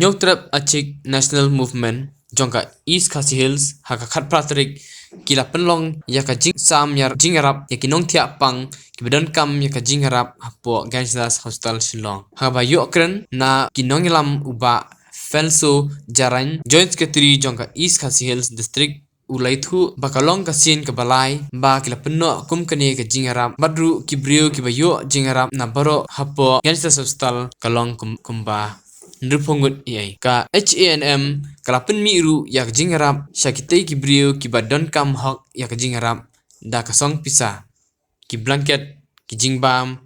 Nyok trap achik national movement jongka East Khasi Hills haka khat pratrik kila penlong yaka jing sam yar jingarap yaki nong tia pang kibedon kam yaka jingarap hapo Gansdas Hospital Shillong haba yokren na kinong lam uba felso jaran joint secretary jongka East Khasi Hills district ulai thu bakalong kasin ke balai ba kila penno kum kene ke jingarap badru kibrio kibayo jingarap na baro hapo Gansdas Hospital kalong kumba Nrupongut iai ka HANM kalapen miru yak jingarap syakitei kibrio kibadon kam hok yak jingarap da kasong pisa ki blanket ki jingbam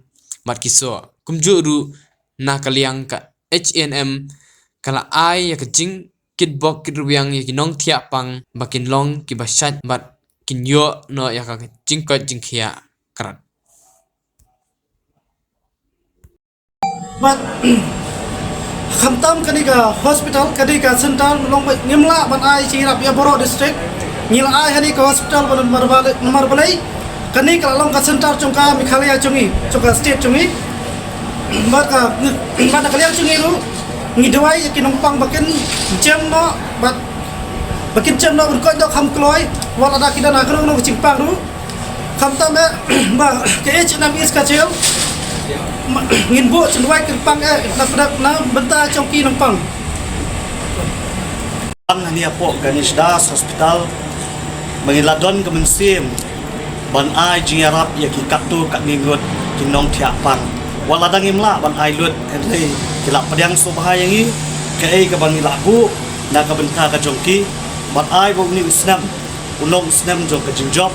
mat kiso kumjuru na kaliang ka HANM kala ai yak jing kitbok kitrubiang yak nong thia pang bakin long ki basat bat kinyo no yak jingkot jingkhia karat But Khamtam kadika hospital kadika central long ngimla ban ai chirap ya boro district ngila ai kadika hospital ban nomor balai kani kala long ka central chungka mikhalia chungi chungka state chungi maka pada kalian chungi lu ngidawai yakin pang bakin jam no bat bakin jam no berko dok ham kloi wala da kidan akrong no cingpang lu Khamtam ba ke H6 is kacil ngin bu senduai kerpang na benta chongki nampang Hani apo Ganesdas Hospital mengiladon kemensim ban ai jingarap ya ki katu kat ningut kinong tiapang waladang imla ban ai lut henry kilap padang subhaya ngi ke ai ka bangila bu na ka benta ka jongki ban ai bo ni usnam unong usnam jong ka jingjop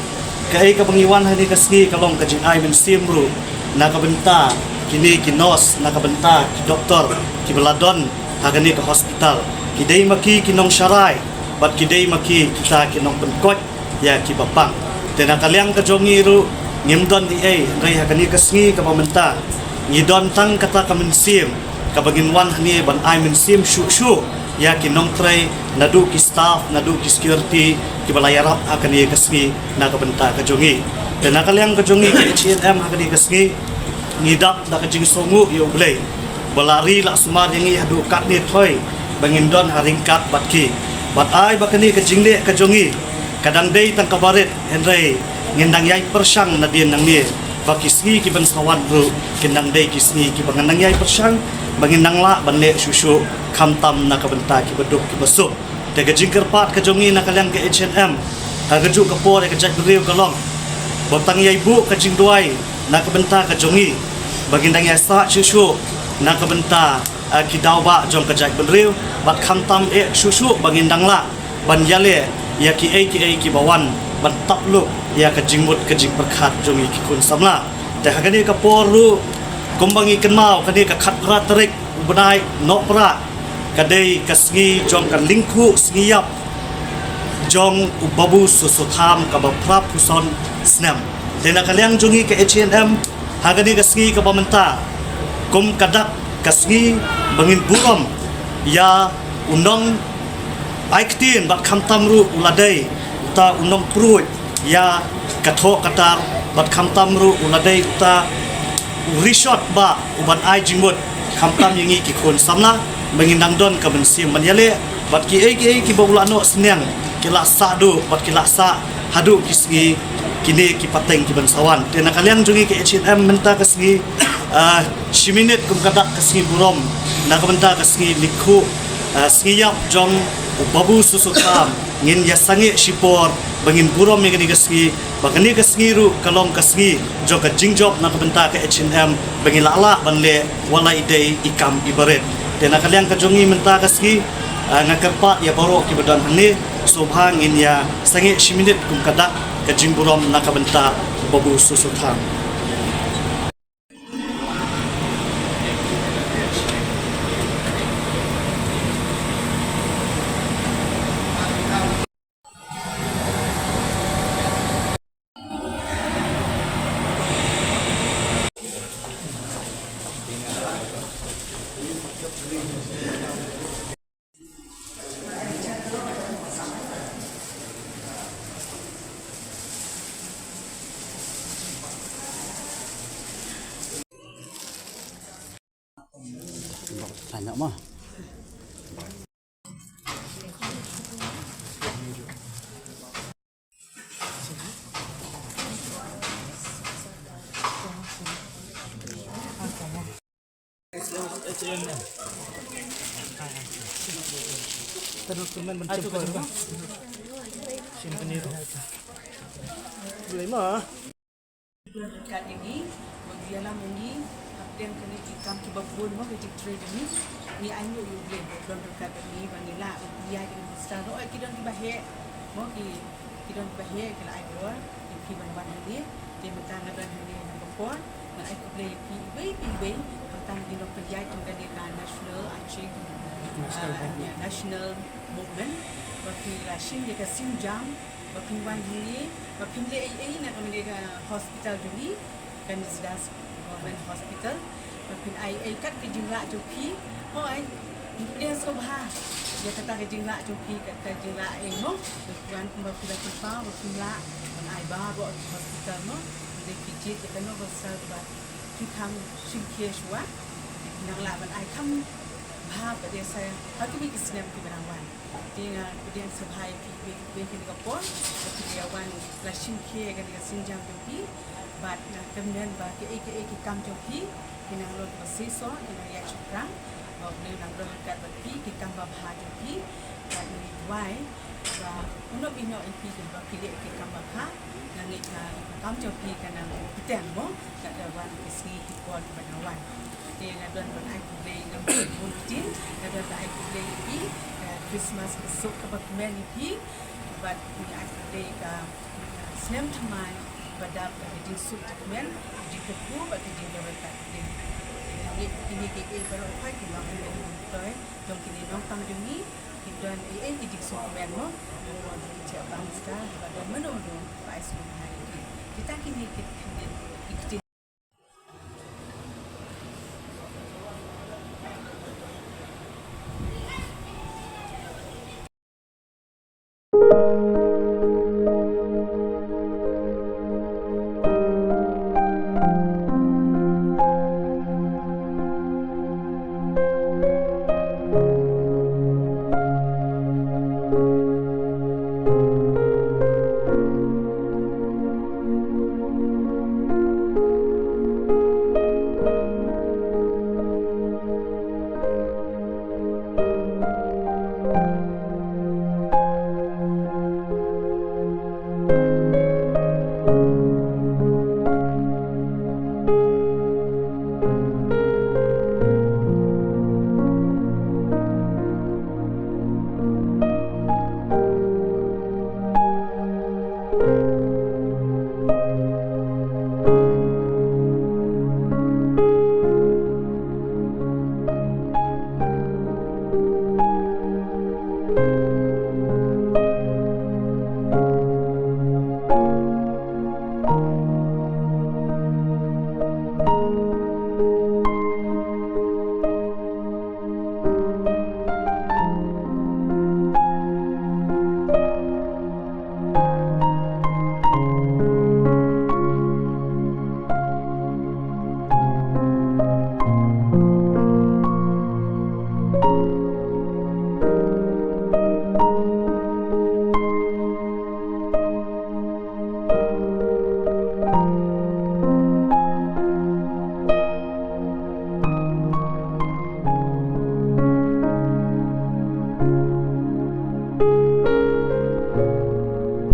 ke ai ka bangiwan hani ka sni kalong ka jing ai mensim ru na ka benta kini kinos nakabenta ki doktor ki beladon hagani ke hospital kidai maki kinong syarai bat kidai maki kita kinong penkot ya ki bapang dan kaliang ke jongi ru ngimdon di ai rai hagani ke sngi ke pamenta ngidon tang kata ka mensim ka baginwan hani ban ai mensim shu ya kinong trai nadu ki staff nadu ki security ki balayarap hagani ke sngi nakabenta ke jongi dan kaliang ke jongi ke HNM hagani ke sngi ngidap da kajing songu yo blai balari la sumar yang hadu kat ni thoi bangindon haringkat batki bat ai bakani kajing le kajongi kadang dei tang kabaret henrei ngendang yai persang nadien nang ni bakisni ki ban sawan ru kendang dei kisni ki banganang yai persang bangindang la banle susu khamtam na kabenta ki beduk ki besuk de kajing kerpat kajongi na kalang ke HNM agaju kapor ke jak beriu kalong botang yai bu kajing duai na kabenta kajongi bagindang ya sa susu na kabenta kidawba jong kajak benriu bat khamtam susu bagindang la ban yale ya ki bawan ban taplu ya kajingmut kajing perkhat jongi ki kun samla te hagani ka poru kumbangi kenmau kani ka khat pra terik benai no pra kadai kasngi jong kan lingku sngiap jong ubabu susu tham ka bapra puson snam dena kaliang jongi ke HNM hagani kasngi ka pamenta kum kadak kasngi bangin burom ya undong aiktin bat khamtam ru uladai ta undong pruit ya katho katar bat khamtam ru uladai ta rishot ba uban ai jingmut khamtam yangi ki khon samna bangin nangdon ka bensim manyale bat ki ki bawlano sneng kila sadu bat kila sa hadu kisngi kini ki pateng ki bansawan tena kalian jungi ke HNM menta kasngi shiminit kum kadak kasngi burom na kamenta kasngi likhu sngiap jong babu susukam ngin ya sangi shipor bangin burom yang ni kasngi bagani kasngi ru kalong kasngi jong ka jingjob na kamenta ke HNM bangin lala banle wala idei ikam ibaret tena kalian ka jungi menta kasngi ngakerpa ya boro ki badan hani subhang in ya sangi shiminit kum kadak kajing burom nakabenta babu susuthang Tanya mah Terus kemen mencem ko ba? Simpan ni ro. Boleh mah. Dekat ini, dalam ini, kapten kena ikam kibabun mo kecik trade ni anyo yung blend don dekat ini vanilla dia yang besar oh kita dibahe mo kita dibahe kala idol ki ban ini dia mentang ada ini number 4 dan aku play pi tentang di no penjai tunggal di national achieve national movement bagi lasin dia kasim jam bagi wan ini bagi le nak kami hospital ini kan sudah government hospital bagi ai kat ke jumlah joki oh ai dia sobha dia kata ke jumlah joki kata jumlah mo tuan pembela tempat berjumlah dan ai bawa hospital mo dia kijit kita no besar ba kita singkir shwa nang la ban ai kam bha ba dia saya aku bi islam ki berawan dia sebhai ki ki ko pon dia wan la singkir kan dia sinjam joki bat na kemudian ba ke kam joki kinang lot basiso kinang ya chukrang ni nang ro kat bati ki kam ba bha joki dan ni wai ba uno bino ipi ke ba ki ki kam ba bha nang ni ka kam joki kanang pitang mo kat wan isi ki kon banawan dia ngadon ban ai ku play nang bulletin ngadon ai ku play pi Christmas besok ke bakmen pi bat ni ai ku play ka slam thamai badap di sub dokumen di kepu bagi di dekat ini ke baru apa kita nak toy donc ini dong tang jungi dan di sub dokumen mo cek bangsa pada menurut Pak Ismail hari ini kita kini kita